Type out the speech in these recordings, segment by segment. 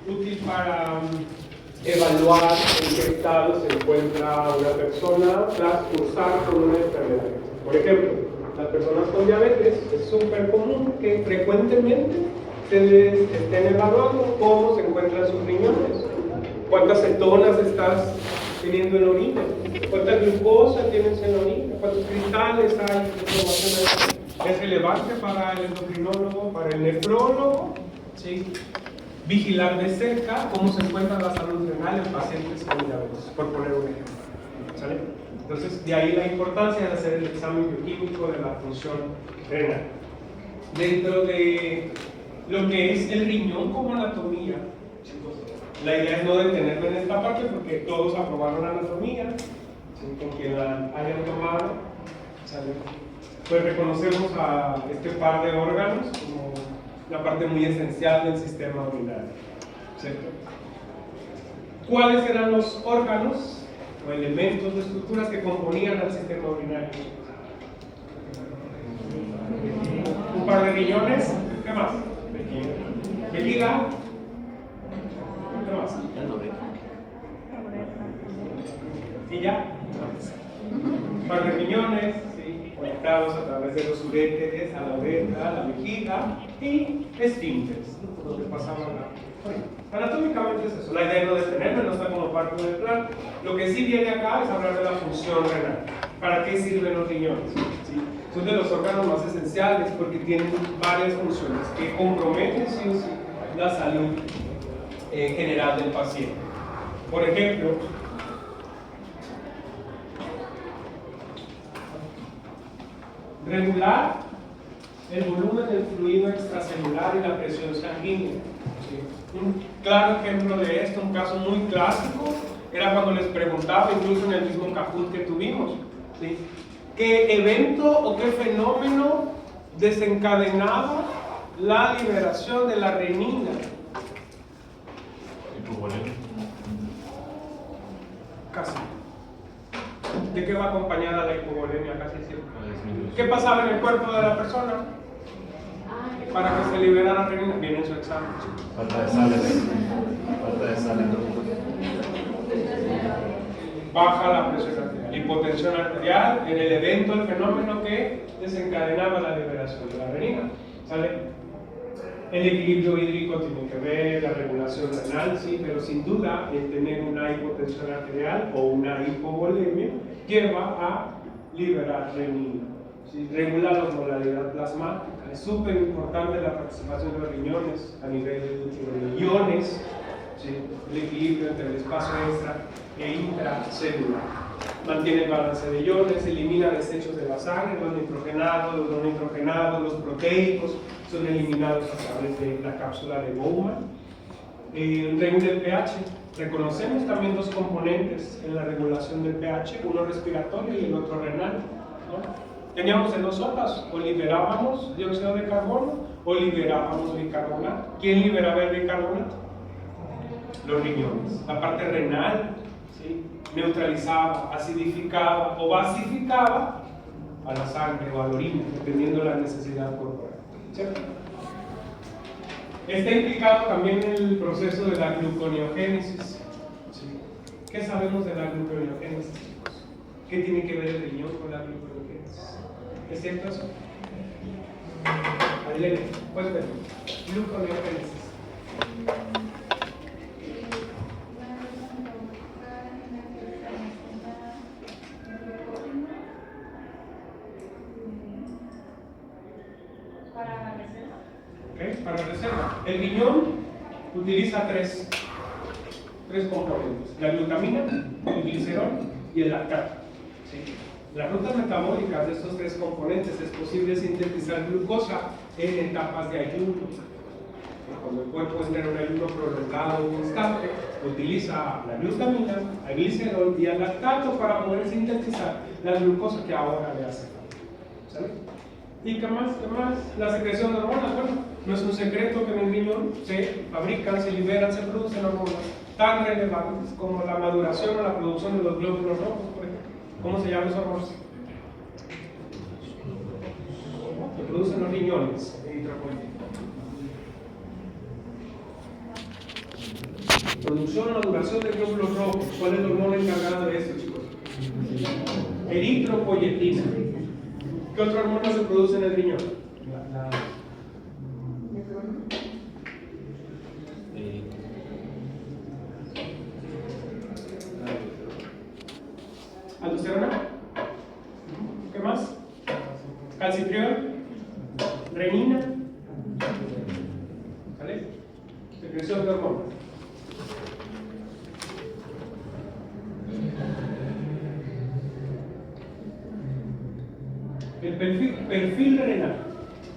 útil para evaluar en qué estado se encuentra una persona tras cursar con una enfermedad. Por ejemplo, las personas con diabetes es súper común que frecuentemente se les estén evaluando cómo se encuentran sus riñones, cuántas cetonas estás teniendo en la orina, cuánta glucosa tienes en la orina, cuántos cristales hay. Es relevante para el endocrinólogo, para el nefrólogo, ¿sí? Vigilar de cerca cómo se encuentra la salud renal en pacientes con diabetes, por poner un ejemplo. ¿Sale? Entonces, de ahí la importancia de hacer el examen bioquímico de la función renal. Dentro de lo que es el riñón como anatomía, chicos, la idea es no detenerme en esta parte porque todos aprobaron anatomía, ¿sí? Con quien la hayan tomado, ¿sale? Pues reconocemos a este par de órganos como la parte muy esencial del sistema urinario, ¿cierto? ¿Cuáles eran los órganos o elementos de estructuras que componían al sistema urinario? Un par de riñones, ¿qué más? Vejiga, ¿qué más? ¿Y ya? Un par de riñones, ¿sí? Conectados a través de los uréteres a la uretra, a la vejiga y esfínteres, donde pasaban la... Anatómicamente es eso, la idea de no detenerme, no está como parte del plan. Lo que sí viene acá es hablar de la función renal. ¿Para qué sirven los riñones? ¿Sí? Son de los órganos más esenciales porque tienen varias funciones que comprometen sí o sí la salud general del paciente. Por ejemplo, regular el volumen del fluido extracelular y la presión sanguínea. ¿Sí? Un claro ejemplo de esto, un caso muy clásico, era cuando les preguntaba, incluso en el mismo Kahoot que tuvimos, ¿sí? ¿Qué evento o qué fenómeno desencadenaba la liberación de la renina? Casi. ¿De qué va acompañada la hipovolemia? Casi siempre. ¿Qué pasaba en el cuerpo de la persona para que se liberara renina? Viene en su examen. Falta de sal. Falta de sal. Baja la presión arterial, hipotensión arterial, en el evento, el fenómeno que desencadenaba la liberación de la renina. ¿Sale? El equilibrio hídrico tiene que ver, la regulación renal, sí, pero sin duda el tener una hipotensión arterial o una hipovolemia lleva a liberar renina. ¿Sí? Regula la osmolaridad plasmática. Es súper importante la participación de los riñones a nivel de iones, ¿sí? El equilibrio entre el espacio extra e intracelular. Mantiene el balance de iones, elimina desechos de la sangre, los nitrogenados, los no nitrogenados, los proteicos son eliminados a través de la cápsula de Bowman. Regula el pH. Reconocemos también dos componentes en la regulación del pH, uno respiratorio y el otro renal, ¿no? Teníamos en dos sopas, o liberábamos dióxido de carbono o liberábamos bicarbonato. ¿Quién liberaba el bicarbonato? Los riñones. La parte renal, ¿sí? Neutralizaba, acidificaba o basificaba a la sangre o al orina, dependiendo de la necesidad corporal. ¿Cierto? Está implicado también en el proceso de la gluconeogénesis. ¿Sí? ¿Qué sabemos de la gluconeogénesis, chicos? ¿Qué tiene que ver el riñón con la gluconeogénesis? ¿Es cierto eso? Adelante, puedes ver. Gluconeogénesis. Para reserva. El riñón utiliza tres componentes: la glutamina, el glicerol y el lactato. ¿Sí? Las rutas metabólicas de estos tres componentes es posible sintetizar glucosa en etapas de ayuno. Cuando el cuerpo entra en un ayuno prolongado o constante, utiliza la glutamina, el glicerol y el lactato para poder sintetizar la glucosa que ahora le hace falta. ¿Sale? ¿Y qué más? ¿Qué más? La secreción de hormonas. Bueno, no es un secreto que en el riñón se fabrican, se liberan, se producen hormonas tan relevantes como la maduración o la producción de los glóbulos rojos, por ejemplo. ¿Cómo se llaman esos hormonas? Que producen los riñones. Producción o maduración de glóbulos rojos. ¿Cuál es la hormona encargada de esto, chicos? Eritropoyetina. ¿Qué otra hormona se produce en el riñón? Aldosterona. ¿Qué más? Calcitriol. Renina. ¿Vale? Secreción de hormonas. El perfil renal.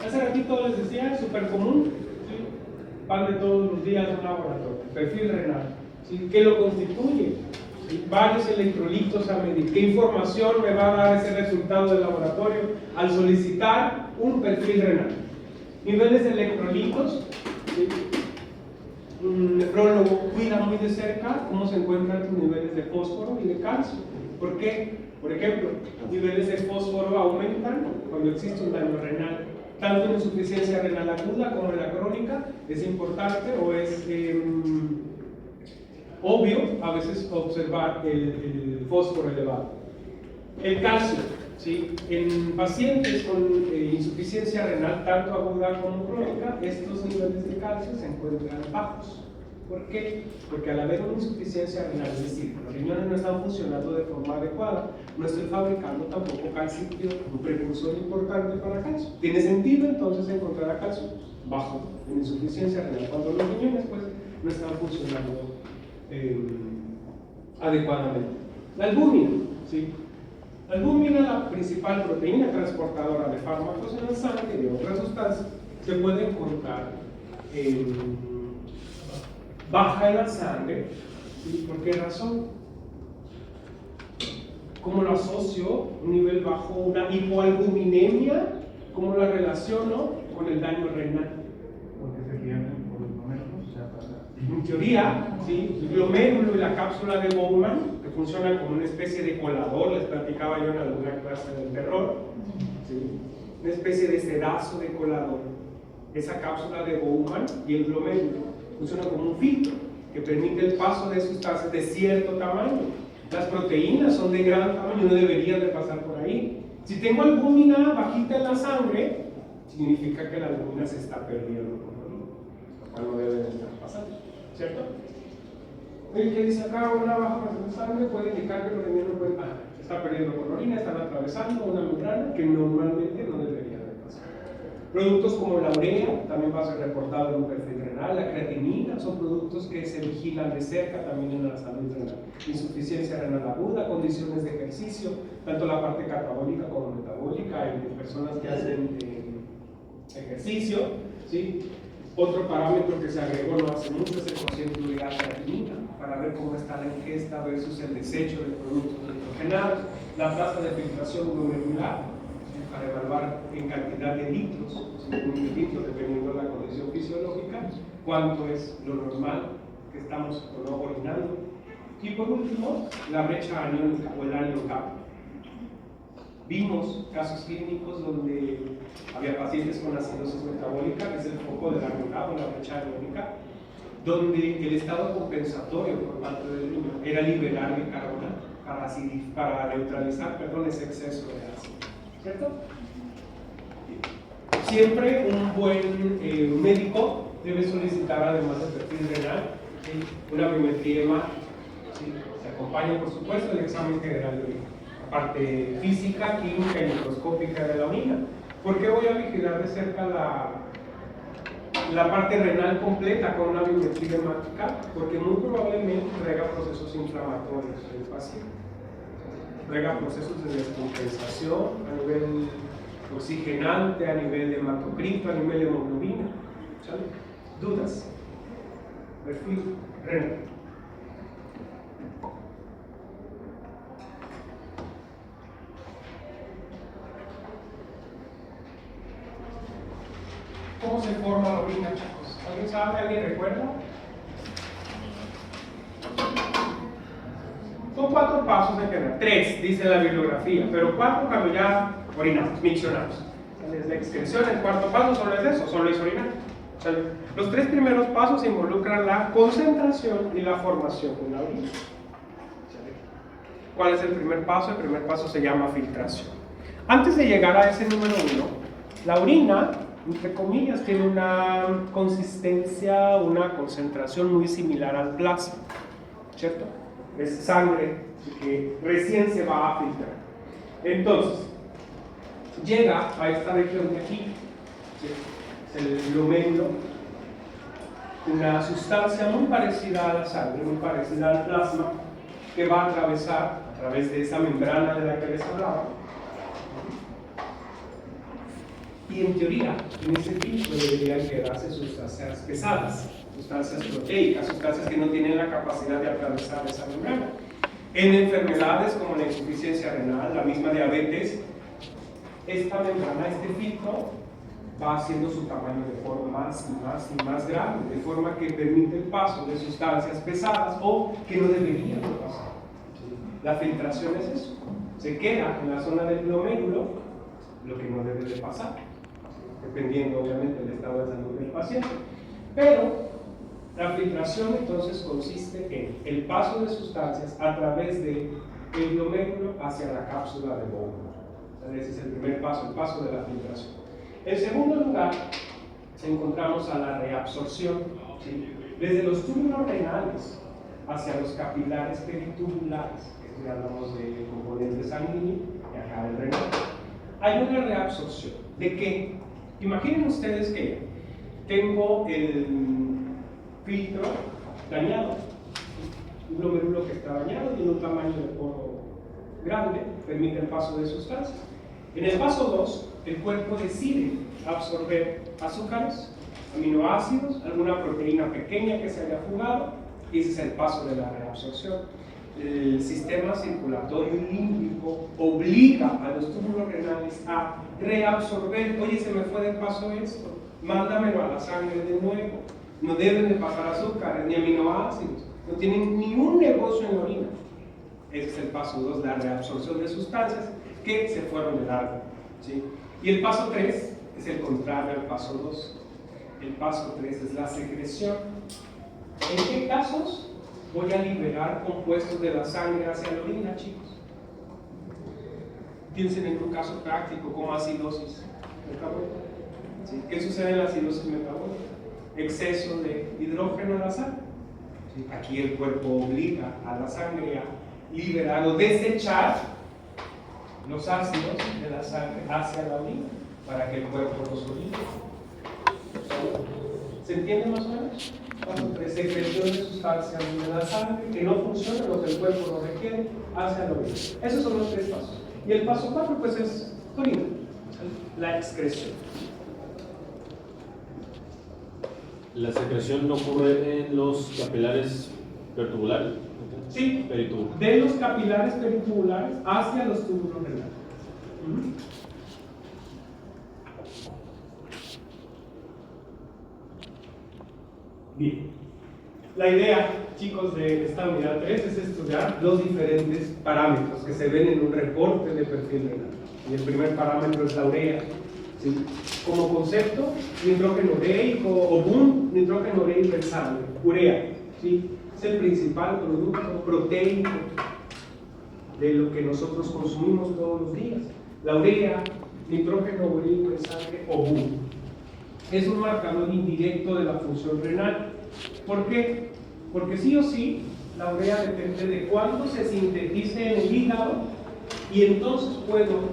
Hace ratito les decía, es súper común, ¿sí? Van de todos los días a un laboratorio. Perfil renal. ¿Sí? ¿Qué lo constituye? ¿Sí? Varios electrolitos a medir. ¿Qué información me va a dar ese resultado del laboratorio al solicitar un perfil renal? Niveles de electrolitos. ¿Sí? Un nefrólogo cuida muy de cerca cómo se encuentran tus niveles de fósforo y de calcio. ¿Por qué? Por ejemplo, niveles de fósforo aumentan cuando existe un daño renal. Tanto en insuficiencia renal aguda como en la crónica es importante o es obvio a veces observar el fósforo elevado. El calcio, ¿sí? En pacientes con insuficiencia renal, tanto aguda como crónica, estos niveles de calcio se encuentran bajos. ¿Por qué? Porque al haber una insuficiencia renal, es decir, los riñones no están funcionando de forma adecuada, no estoy fabricando tampoco calcium, un precursor importante para calcio. Tiene sentido entonces encontrar a calcio bajo en insuficiencia renal, cuando los riñones pues, no están funcionando adecuadamente. La albúmina, ¿sí? La albúmina, la principal proteína transportadora de fármacos en la sangre y de otras sustancias, se puede encontrar baja en la sangre. ¿Sí? ¿Por qué razón? ¿Cómo lo asocio? Un nivel bajo, una hipoalbuminemia, ¿cómo la relaciono con el daño renal? Porque se pierden por los glomérulos, o sea, En teoría, ¿sí? El glomérulo y la cápsula de Bowman, que funcionan como una especie de colador, les platicaba yo en alguna clase del terror, ¿sí? Una especie de sedazo de colador. Esa cápsula de Bowman y el glomérulo funcionan como un filtro que permite el paso de sustancias de cierto tamaño. Las proteínas son de gran tamaño, no deberían de pasar por ahí. Si tengo albúmina bajita en la sangre, significa que la albúmina se está perdiendo, lo cual no debe de estar pasando, ¿cierto? El que dice acá una baja de sangre puede indicar que los riñones está perdiendo colorina, están atravesando una membrana que normalmente no debería de pasar. Productos como la urea también va a ser reportado en un perfil renal, la creatinina son productos que se vigilan de cerca también en la salud renal. Insuficiencia renal aguda, condiciones de ejercicio, tanto la parte catabólica como metabólica en personas que hacen ejercicio, ¿sí? Otro parámetro que se agregó no hace mucho es el cociente urea creatinina para ver cómo está la ingesta versus el desecho de productos nitrogenados, la tasa de filtración glomerular, ¿sí? Para evaluar en cantidad de litros, según mililitros, dependiendo de la condición fisiológica, cuánto es lo normal que estamos o no orinando. Y por último, la brecha aniónica o el anion gap. Vimos casos clínicos donde había pacientes con acidosis metabólica, que es el foco del anion gap o la brecha aniónica, donde el estado compensatorio por parte del riñón era liberar bicarbonato para neutralizar ese exceso de ácido, ¿cierto? Siempre un buen médico debe solicitar, además del perfil renal, ¿sí? Una biometría hemática, ¿sí? Se acompaña, por supuesto, el examen general de orina, la parte física, química y microscópica de la orina. ¿Por qué voy a vigilar de cerca la parte renal completa con una biometría hemática? Porque muy probablemente traiga procesos inflamatorios del paciente, traiga procesos de descompensación a nivel oxigenante, a nivel de hematocrito, a nivel de hemoglobina. ¿Sale? ¿Dudas? Perfil renal. ¿Cómo se forma la orina, chicos? ¿Alguien sabe? ¿Alguien recuerda? Son 4 pasos en general, 3 dice la bibliografía, pero 4 cuando ya orinamos, miccionamos. Desde excreción, el cuarto paso solo es eso, solo es orinar. ¿Sale? Los tres primeros pasos involucran la concentración y la formación de una orina. ¿Sale? ¿Cuál es el primer paso? El primer paso se llama filtración. Antes de llegar a ese número 1, la orina, entre comillas, tiene una consistencia, una concentración muy similar al plasma, ¿cierto? Es sangre que recién se va a filtrar. Entonces, llega a esta región de aquí, ¿sí? Es el glomérulo, una sustancia muy parecida a la sangre, muy parecida al plasma, que va a atravesar a través de esa membrana de la que les hablaba. Y en teoría, en ese filtro deberían quedarse sustancias pesadas, sustancias proteicas, sustancias que no tienen la capacidad de atravesar esa membrana. En enfermedades como la insuficiencia renal, la misma diabetes, esta membrana, este filtro, va haciendo su tamaño de forma más y más y más grande, de forma que permite el paso de sustancias pesadas o que no deberían pasar. La filtración es eso, se queda en la zona del glomérulo lo que no debe de pasar, dependiendo obviamente del estado de salud del paciente. Pero la filtración entonces consiste en el paso de sustancias a través del glomérulo hacia la cápsula de Bowman. Ese es el primer paso, el paso de la filtración. En segundo lugar, encontramos a la reabsorción, ¿sí? Desde los túbulos renales hacia los capilares peritubulares, que ya hablamos de componente sanguíneo y acá del renal. Hay una reabsorción. ¿De qué? Imaginen ustedes que tengo el filtro dañado, un glomérulo que está dañado, tiene un tamaño de poro grande, permite el paso de sustancias. En el paso 2, el cuerpo decide absorber azúcares, aminoácidos, alguna proteína pequeña que se haya fugado, y ese es el paso de la reabsorción. El sistema circulatorio y límbico obliga a los túbulos renales a reabsorber. Oye, se me fue del paso esto, mándamelo a la sangre de nuevo. No deben de pasar azúcares ni aminoácidos, no tienen ni un negocio en la orina. Ese es el paso 2, la reabsorción de sustancias que se fueron de largo, ¿sí? Y el paso 3 es el contrario al paso 2. El paso 3 es la secreción. ¿En qué casos voy a liberar compuestos de la sangre hacia la orina, chicos? Piensen en un caso práctico como acidosis metabólica. ¿Sí? ¿Qué sucede en la acidosis metabólica? Exceso de hidrógeno en la sangre. ¿Sí? Aquí el cuerpo obliga a la sangre a liberar o desechar los ácidos de la sangre hacia la orina para que el cuerpo los orine. ¿Se entiende más o menos? Paso 3, secreción de sustancias de la sangre que no funcionan, lo que el cuerpo no requiere, hacia la orina. Esos son los 3 pasos. Y el paso 4 pues es orina, la excreción. La secreción no ocurre en los capilares pertubulares. Sí, Peritubulares. de los capilares peritubulares hacia los túbulos renales. Bien, la idea, chicos, de esta unidad 3 es estudiar los diferentes parámetros que se ven en un reporte de perfil renal. Y el primer parámetro es la urea. ¿Sí? Como concepto, nitrógeno ureico o boom, nitrógeno ureico en sangre, urea. ¿Sí? Es el principal producto proteico de lo que nosotros consumimos todos los días. La urea, nitrógeno ureico en sangre o boom. Es un marcador indirecto de la función renal. ¿Por qué? Porque sí o sí, la urea depende de cuándo se sintetice en el hígado y entonces puedo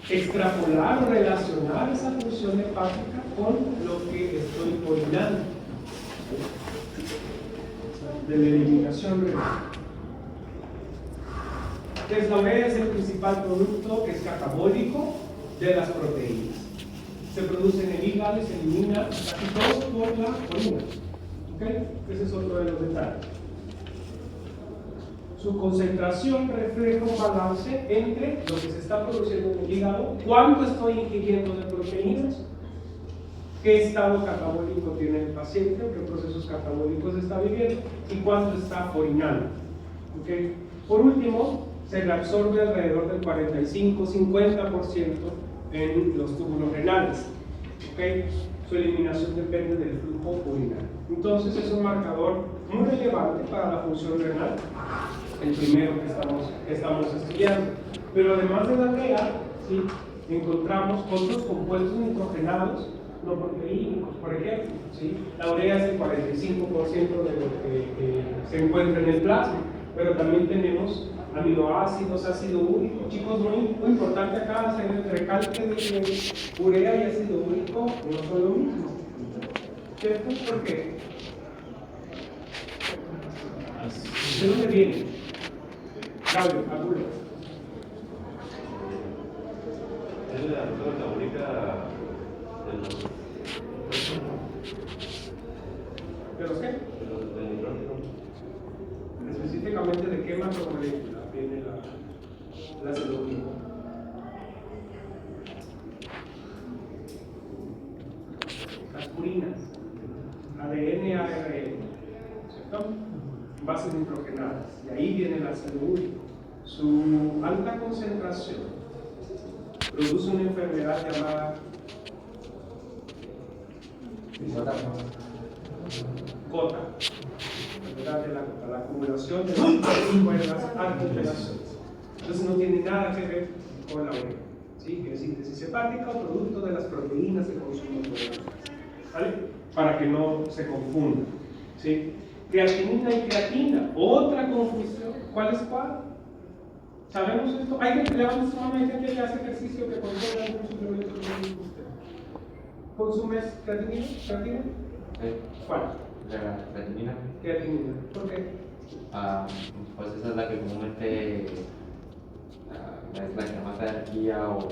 extrapolar o relacionar esa función hepática con lo que estoy orinando de la eliminación renal. Entonces, la urea es el principal producto que es catabólico de las proteínas. Se produce en el hígado y se elimina casi todo por la orina. ¿Okay? Ese es otro de los detalles. Su concentración refleja un balance entre lo que se está produciendo en el hígado, cuánto estoy ingiriendo de proteínas, qué estado catabólico tiene el paciente, qué procesos catabólicos está viviendo y cuánto está orinando. ¿Okay? Por último, se reabsorbe alrededor del 45-50% en los túbulos renales. ¿Okay? su eliminación depende del flujo urinario. Entonces es un marcador muy relevante para la función renal, el primero que estamos estudiando. Pero además de la urea, ¿sí?, encontramos otros compuestos nitrogenados no proteínicos, por ejemplo, ¿sí? La urea es el 45% de lo que se encuentra en el plasma, pero también tenemos aminoácidos, ácido úrico. Chicos, muy importante acá hacer el recalque de que urea y ácido úrico no son lo mismo, ¿cierto? ¿Por qué? ¿De dónde viene? Claudio, Arturo. Es la ruta metabólica de los ¿De los qué? del nitrógeno. Específicamente de qué macromolécula viene la celulina. Las purinas, ADN, ARN, ¿cierto? Bases nitrogenadas, y ahí viene el ácido úrico. Su alta concentración produce una enfermedad llamada gota, enfermedad de la gota, la acumulación de las articulaciones. Entonces no tiene nada que ver con la urea, ¿sí? Que es síntesis hepática o producto de las proteínas que consumimos por el ¿vale? Para que no se confunda, ¿sí? Creatinina y creatina, otra confusión. ¿Cuál es cuál? ¿Sabemos esto? ¿Hay que levantar su mano? ¿Hay gente que hace ejercicio que consume algún suplemento que no usted? ¿Consumes creatinina? ¿Creatina? Sí. ¿Cuál? La creatinina. Creatinina. ¿Por qué? Pues esa es la que comúnmente es la que más da energía o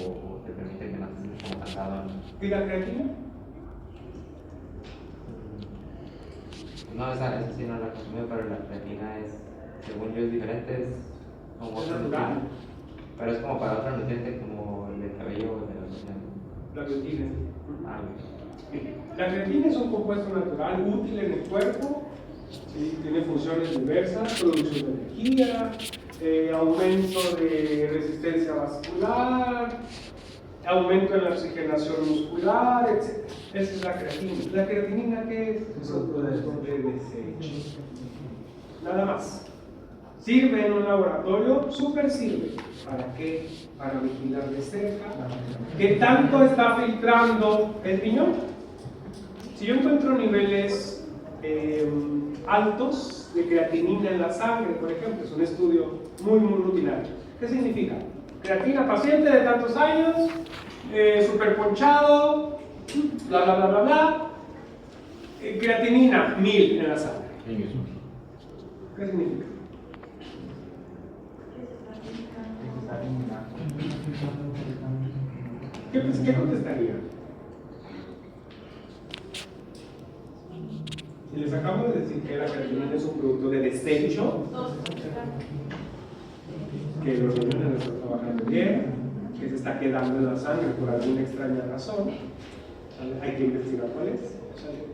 te permite que no estés como cansado. ¿Y la creatina? No, esa sí no la consumo, pero la creatina es, según yo, es diferente, es como ¿Es otro natural? nutriente. Pero es como para otro nutriente como el del cabello o de la piel. La creatina. Ah, ok. La creatina es un compuesto natural útil en el cuerpo, ¿sí? Tiene funciones diversas, producción de energía, aumento de resistencia vascular, aumento en la oxigenación muscular, etc. Esa es la creatina. ¿La creatinina qué es? Es un producto de desecho. Nada más. ¿Sirve en un laboratorio? Súper sirve. ¿Para qué? Para vigilar de cerca qué tanto está filtrando el riñón. Si yo encuentro niveles altos de creatinina en la sangre, por ejemplo, es un estudio muy rutinario. ¿Qué significa? Creatina, paciente de tantos años, super ponchado, bla bla bla bla bla, creatinina 1000 en la sangre. ¿Qué significa? ¿Qué contestaría? Si les acabo de decir que la creatinina es un producto de desecho, que los riñones no están trabajando bien, que se está quedando en la sangre por alguna extraña razón, ¿sale? Hay que investigar cuál es. ¿Sale?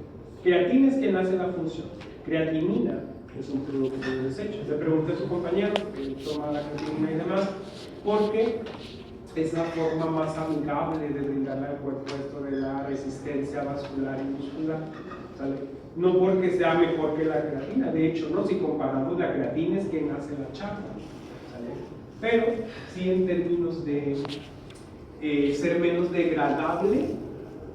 Creatina es quien hace la función. Creatinina es un producto de desecho. Le pregunté a su compañero que toma la creatinina y demás, porque es la forma más amigable de brindarle al cuerpo esto de la resistencia vascular y muscular, ¿sale? No porque sea mejor que la creatina, de hecho, no, si comparamos la creatina es quien hace la chapa, ¿sale? Pero sí en términos de ser menos degradable,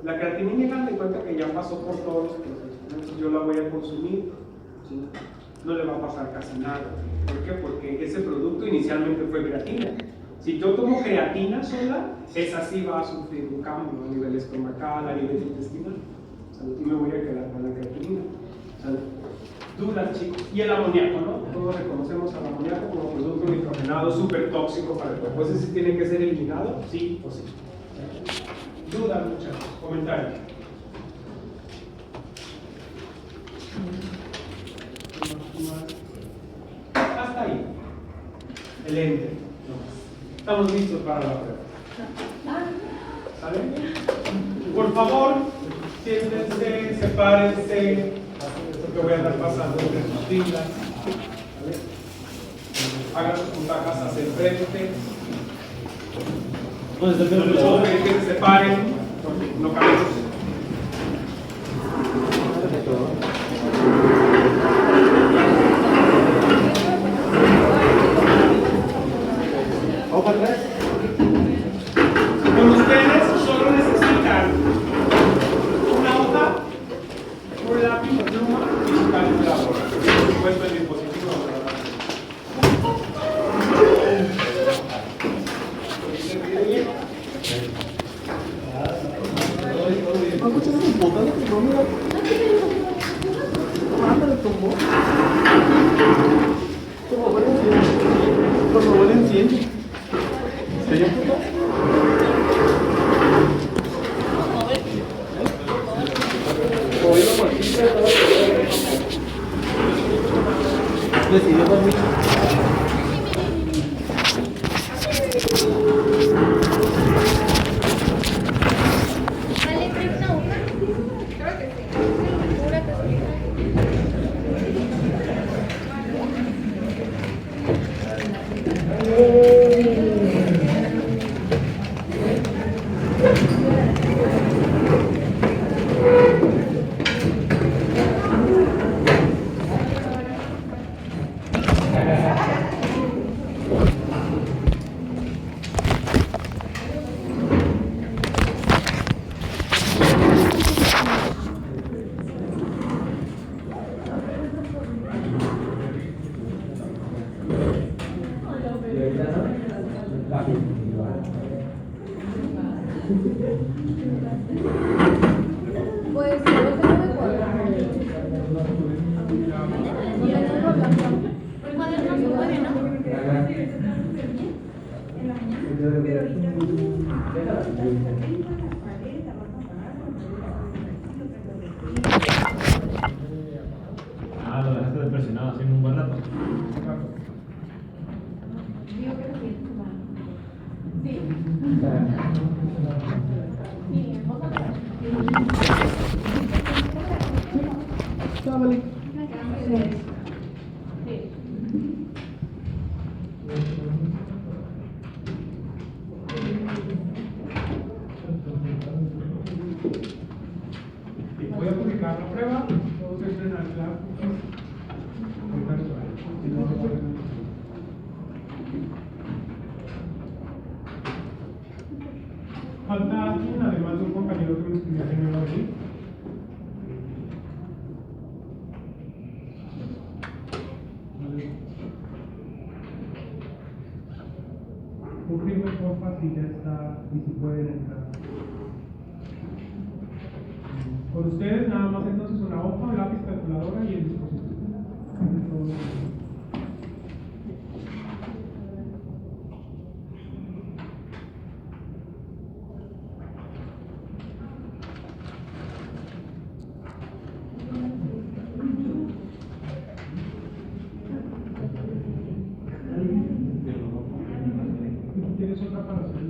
la creatinina, hagan de cuenta que ya pasó por todos los procesos, entonces yo la voy a consumir, ¿sí? No le va a pasar casi nada. ¿Por qué? Porque ese producto inicialmente fue creatina. Si yo tomo creatina sola, esa sí va a sufrir un cambio a nivel estomacal, a nivel intestinal. ¿Sale? Y me voy a quedar con la creatina. ¿Sale? Dudas, chicos. Y el amoníaco, ¿no? Todos reconocemos al amoníaco como producto nitrogenado súper tóxico para el cuerpo. ¿Ese sí tiene que ser eliminado? Sí o sí. ¿Sale? Dudas, muchachos. Comentarios. Hasta ahí. El ente. Estamos listos para la prueba. ¿Sale? Por favor, siéntense, sepárense, porque voy a estar pasando entre sus filas. ¿Vale? Hagan sus butacas hacia el frente. Que se separen, porque no cabemos. calculadora. Por supuesto, el dispositivo no lo va a hacer. ¿Vale, traes una hoja? Creo que sí. ¿Segura que sí? Pues solo tengo de cuadrar. Y en el rollo. El cuaderno se mueve, ¿no? Ah, lo dejaste depresionado así en un buen rato. Digo que sí. Sí. Sí, en voz alta. Sí. Y voy a publicar la prueba, todos entren al lab. Falta alguien, además de un compañero que me escribió que no lo vi. Confirme porfa si ya está y si pueden entrar. Con ustedes nada más entonces una hoja, lápiz, calculadora y el dispositivo. ¿Tienes otra para hacer?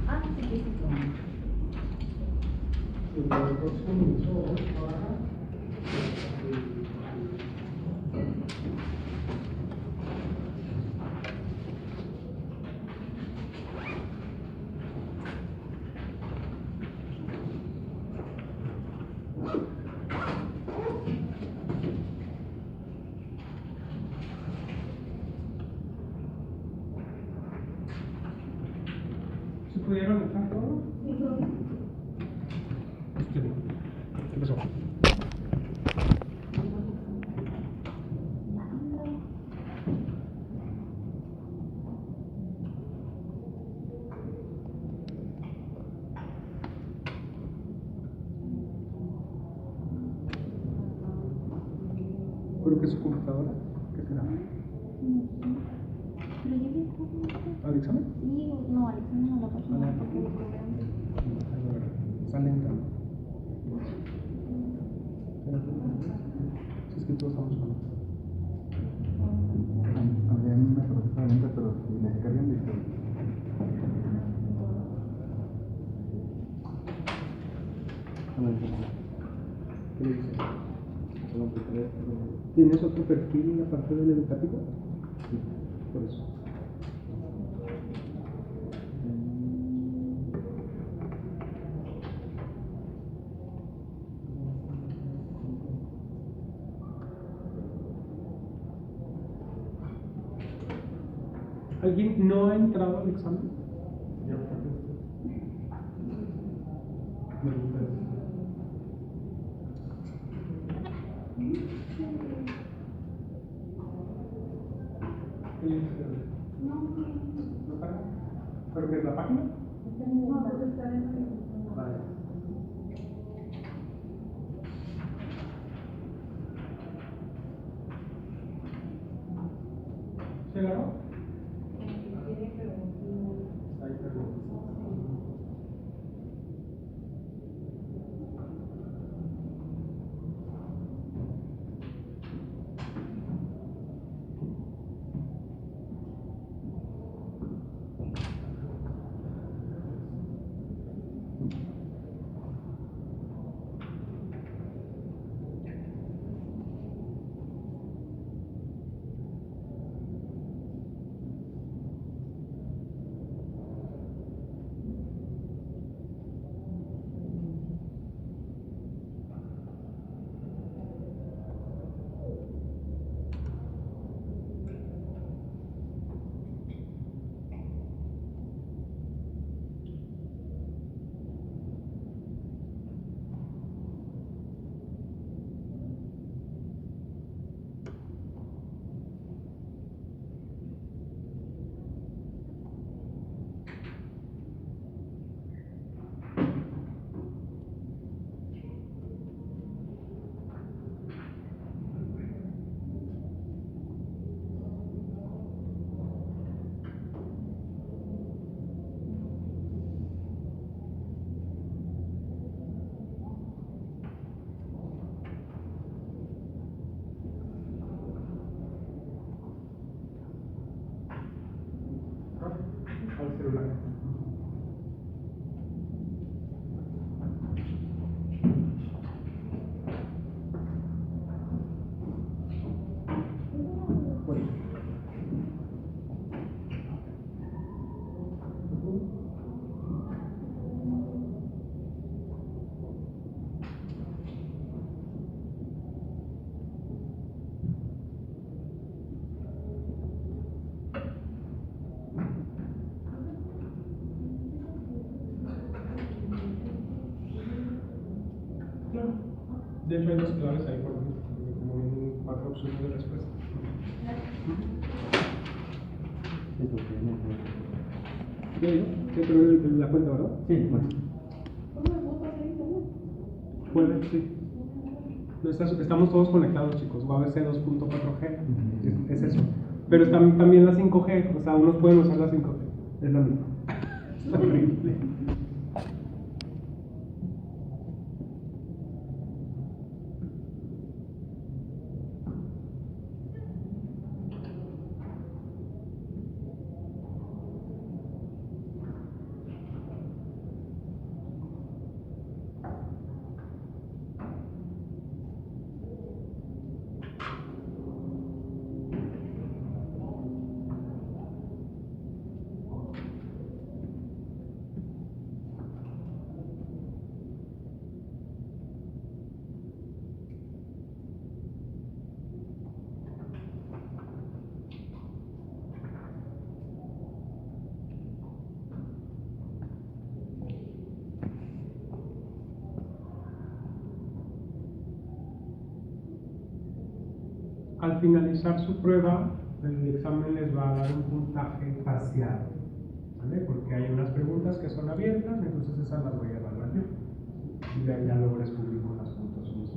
Ah, sí, sí, sí. ¿Se pudieron entrar todos? ¿Qué pasó? ¿Pero qué es su computadora? ¿Qué será? Pero yo vi ¿Al examen? sí, no, al examen no, la página Ah, porque lo programé. Está lenta. Si es que todos estamos con A mí me parece que está lenta, pero si le descargan de ¿Qué le dice? Solo porque ¿Tienes otro perfil aparte del educativo? Sí, por eso. ¿Alguien no ha entrado al examen? Me gusta eso. ¿No para? ¿Pero qué es la página? Vale. ¿Se agarró? Ahí está. Al celular. Bueno. Claro. De hecho hay dos claves ahí por lo menos, porque como vienen 4 opciones de respuesta. ¿Qué digo? Sí, pero la cuenta, ¿verdad? Sí, bueno. Puede, sí. No, estamos todos conectados, chicos. Va a haber C2.4G. Es eso. Pero también la 5G. O sea, unos pueden usar la 5G. Es la misma. Es horrible. Al finalizar su prueba, el examen les va a dar un puntaje parcial, ¿vale? Porque hay unas preguntas que son abiertas, entonces esas las voy a evaluar yo. Y ya luego les publico las puntuaciones.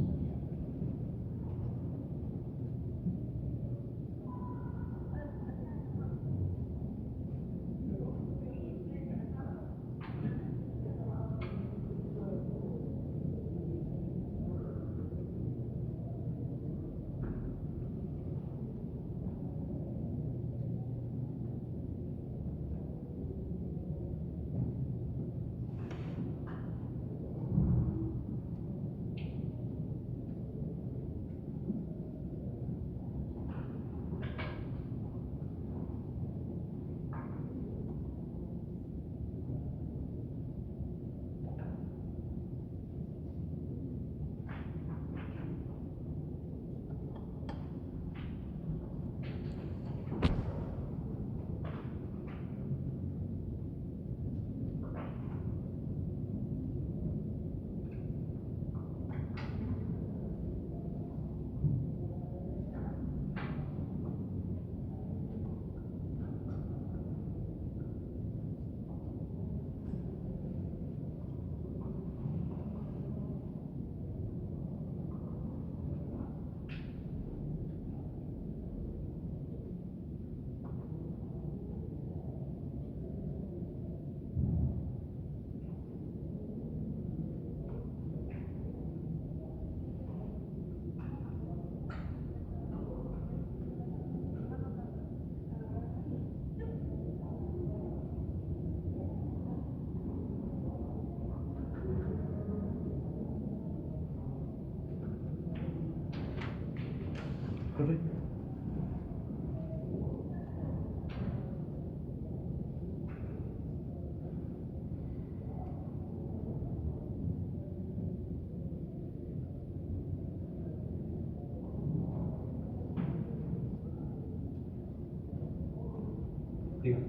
Dígame.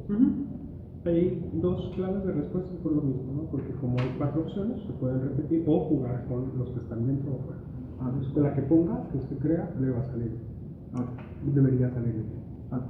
Ujú. Hay dos claves de respuesta por lo mismo, ¿no? Porque como hay 4 opciones, se pueden repetir o jugar con los que están dentro o fuera. De la que ponga, que usted crea, le va a salir. Debería salir bien. Ajá.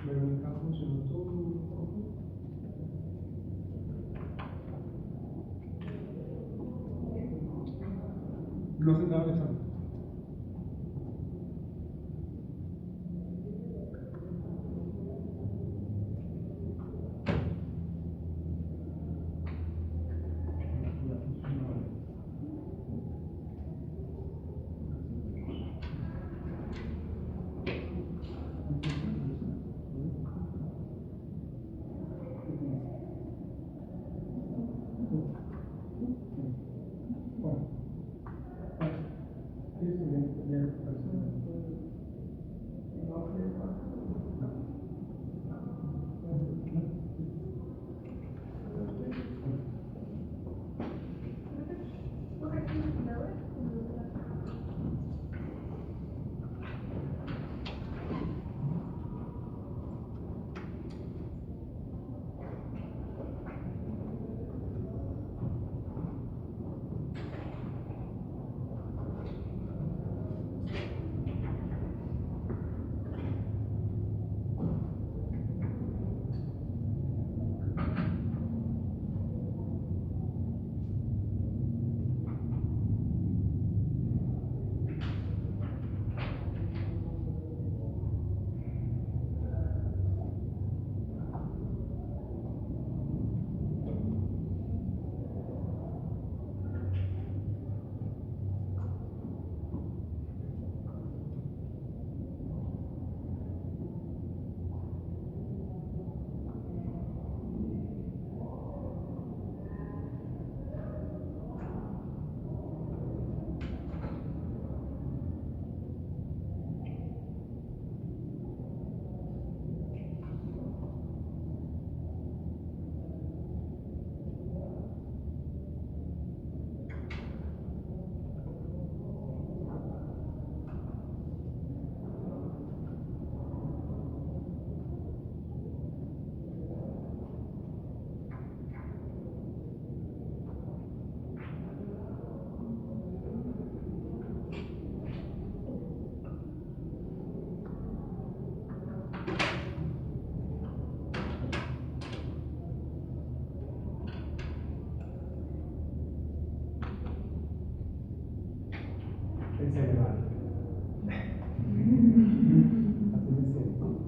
Verónica funcionó todo. No se estaba besando. en Ceneval. Así me siento.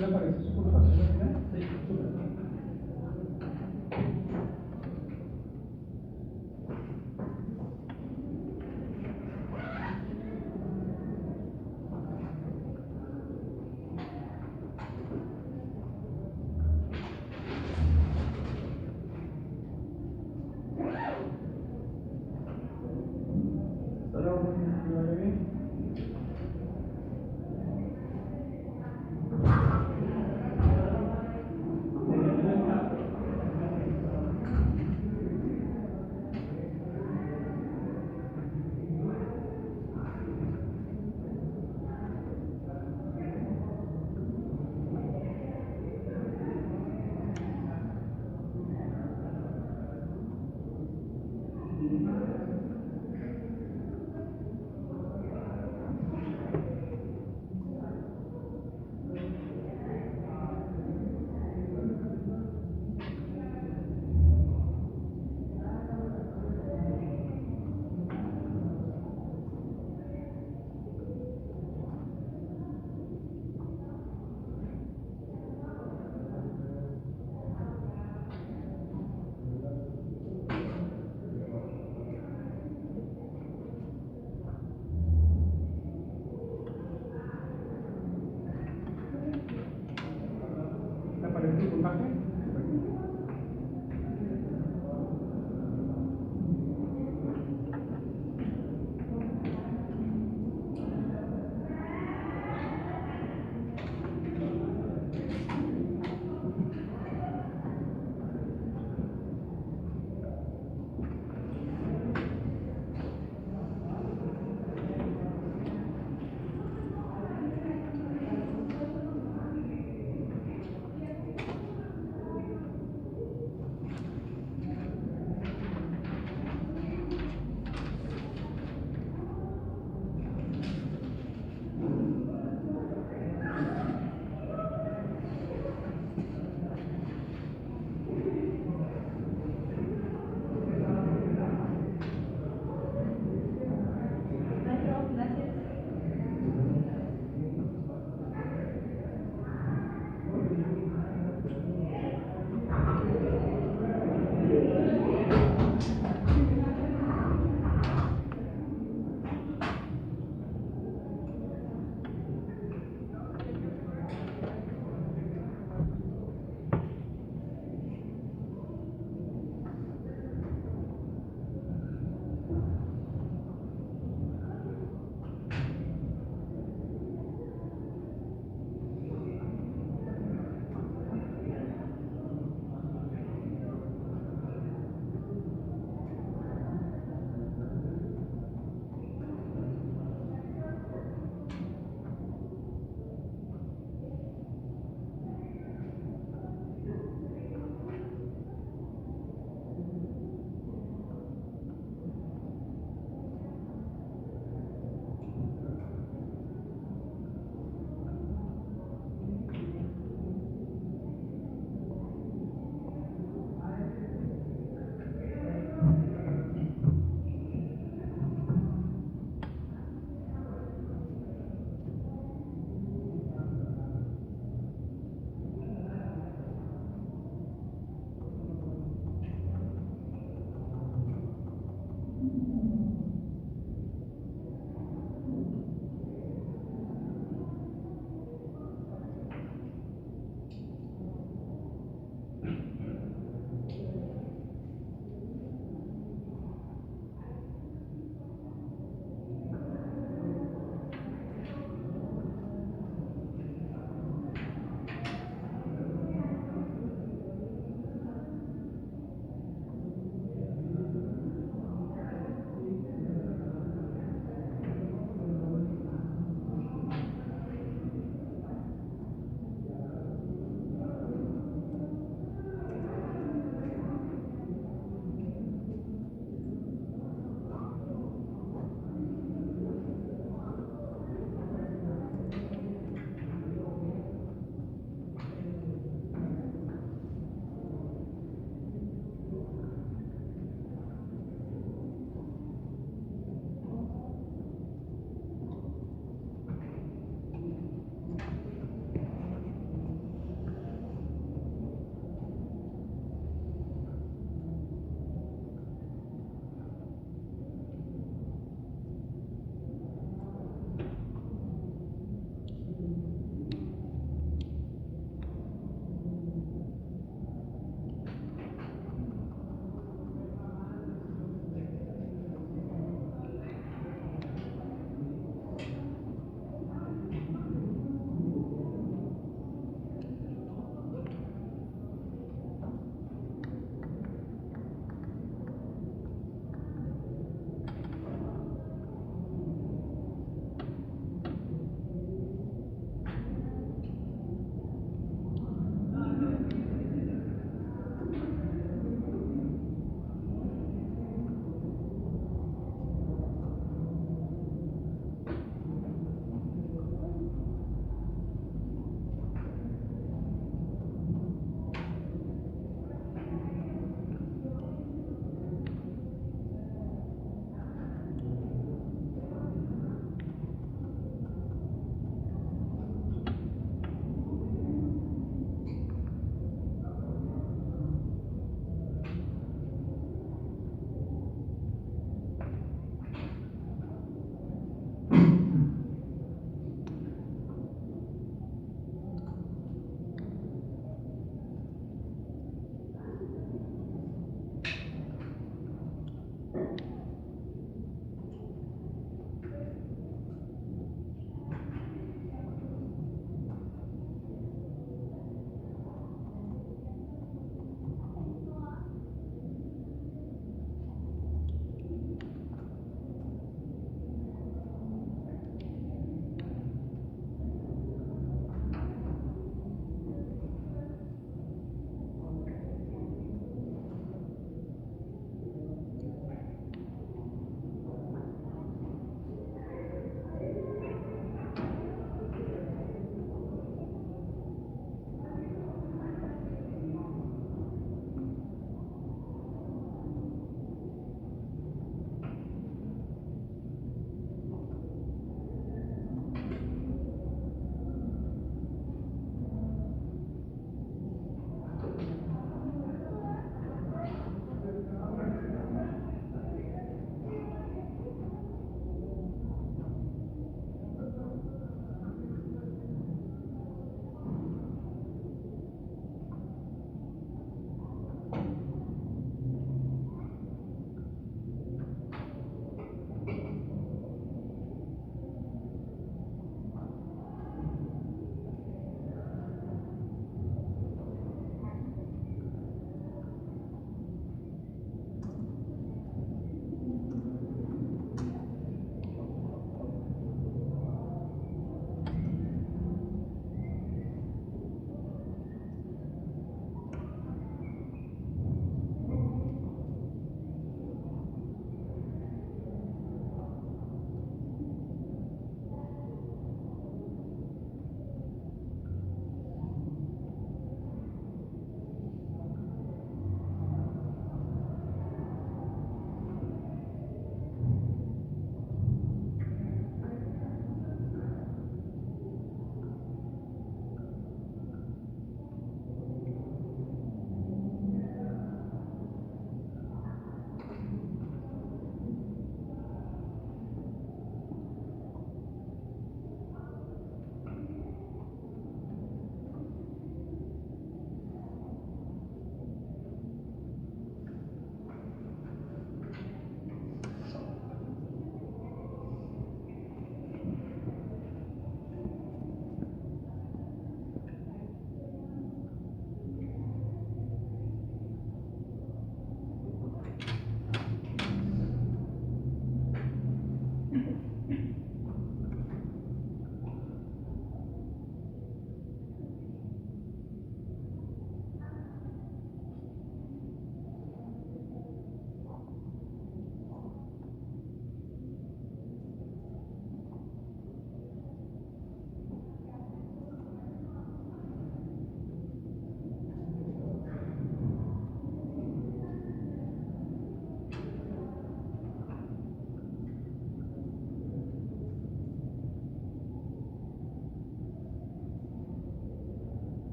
le parece su puntuación al final? Sí. Hasta luego, que vaya bien.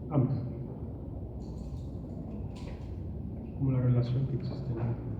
Ambos. Como la relación que existe entre.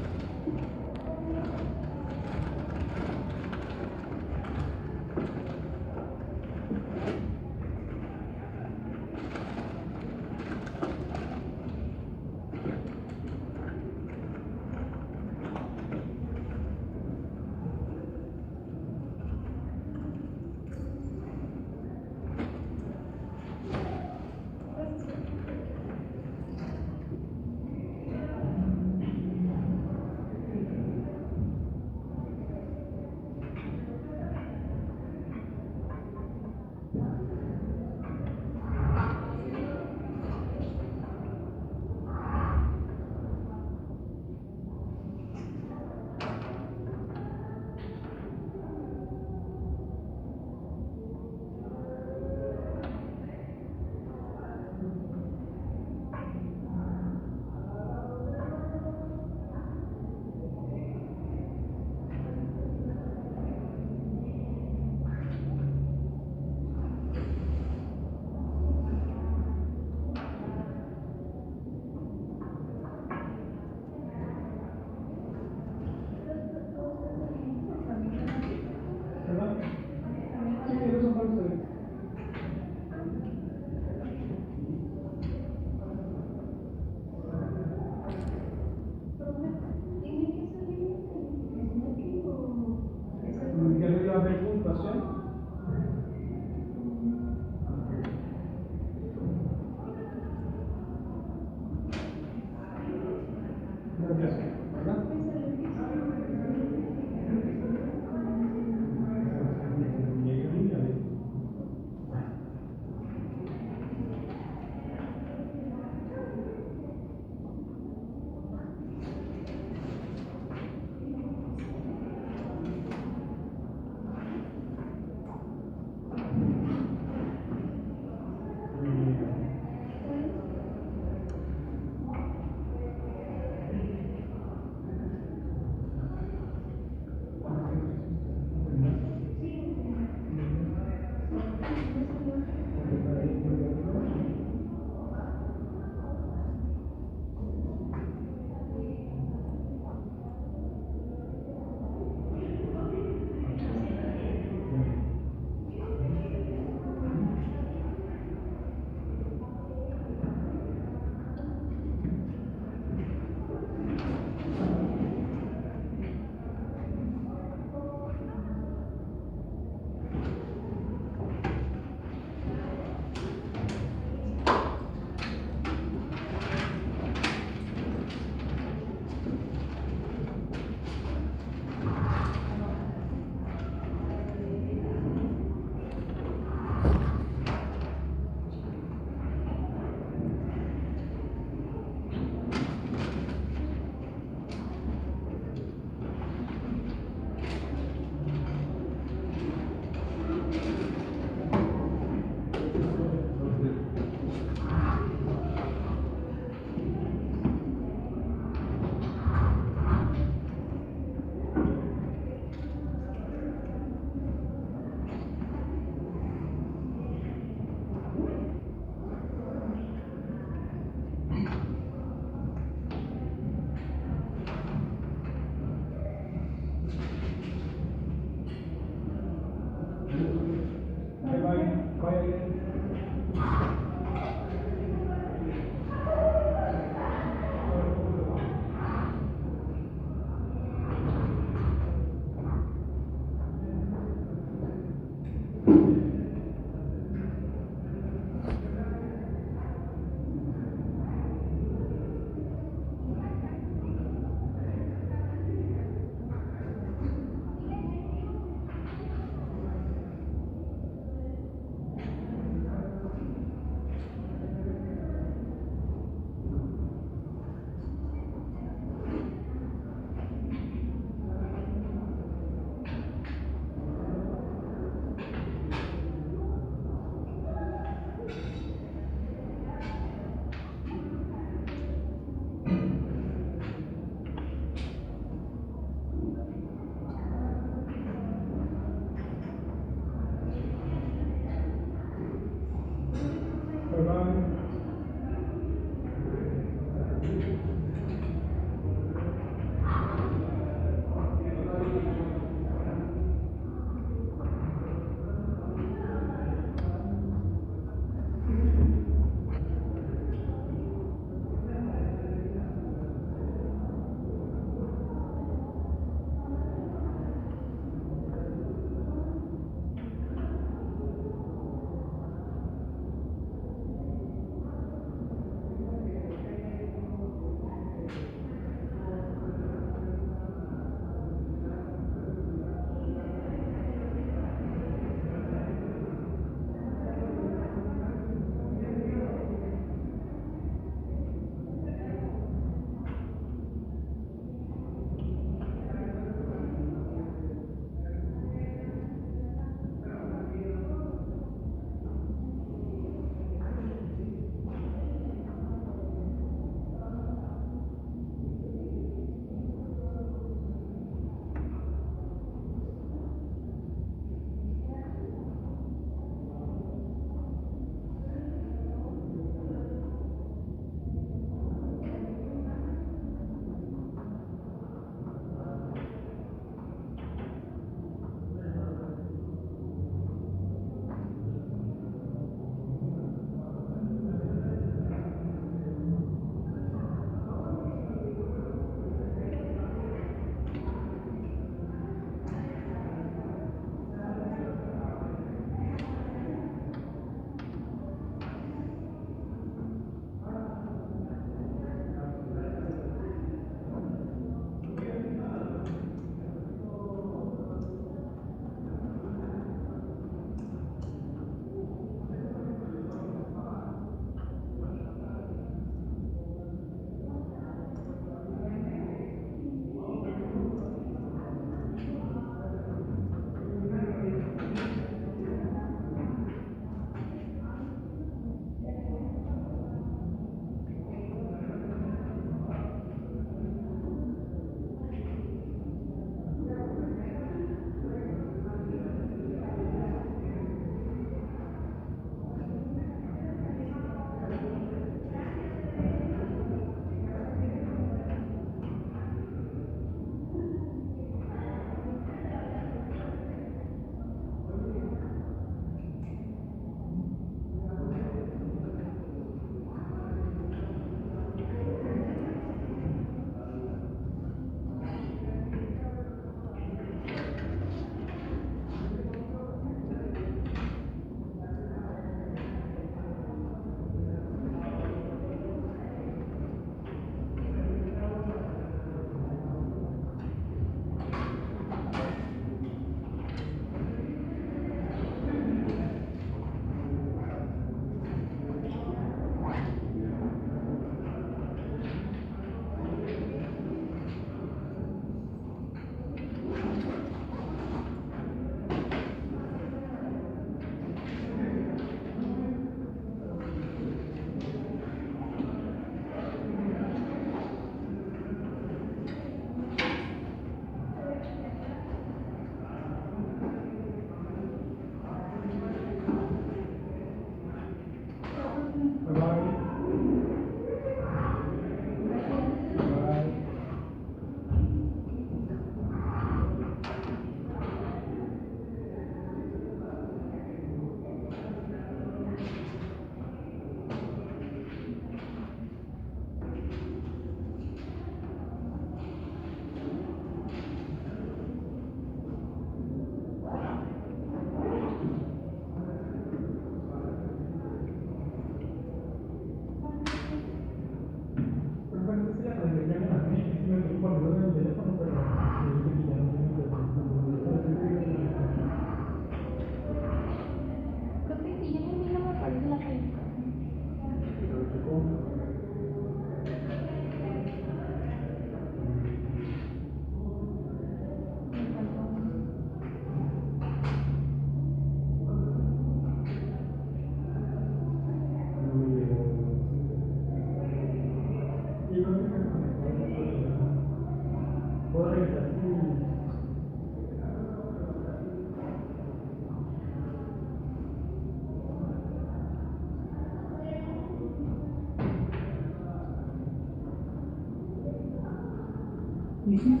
Isis.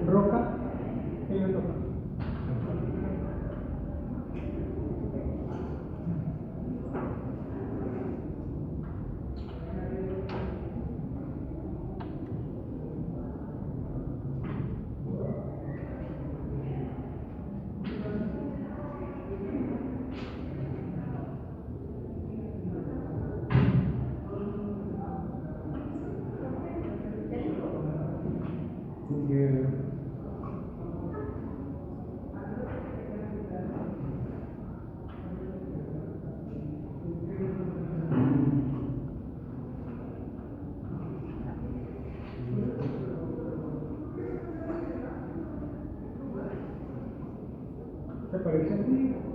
Roca. ¿Qué le toca? Sigue. ¿Te parece a ti?